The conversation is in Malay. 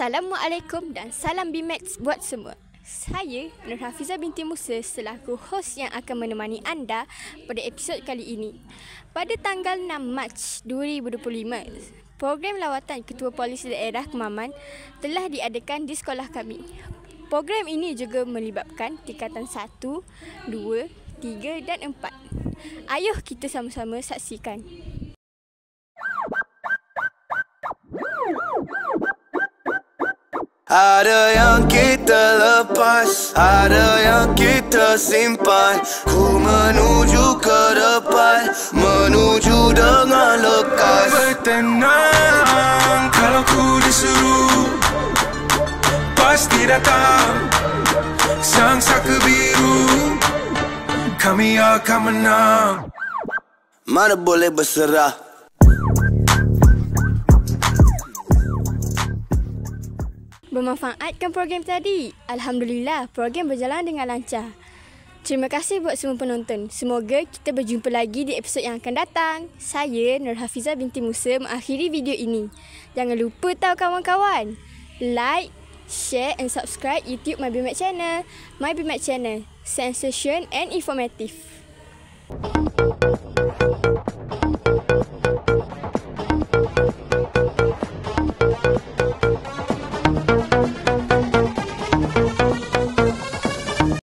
Assalamualaikum dan salam BMAX buat semua. Saya Nur Hafizah binti Musa selaku hos yang akan menemani anda pada episod kali ini. Pada tanggal 6 Mac 2025, program lawatan Ketua Polis Daerah Kemaman telah diadakan di sekolah kami. Program ini juga melibatkan tingkatan 1, 2, 3 dan 4. Ayuh kita sama-sama saksikan. Ada yang kita lepas, ada yang kita simpan. Ku menuju ke depan, menuju dengan lekas. Bertenang kalau ku disuruh, pasti datang sang saka biru. Kami akan menang, mana boleh berserah. Bermanfaatkan program tadi? Alhamdulillah, program berjalan dengan lancar. Terima kasih buat semua penonton. Semoga kita berjumpa lagi di episod yang akan datang. Saya Nur Hafizah binti Musa mengakhiri video ini. Jangan lupa tahu kawan-kawan, like, share and subscribe YouTube My BMAX Channel. My BMAX Channel, sensation and informative.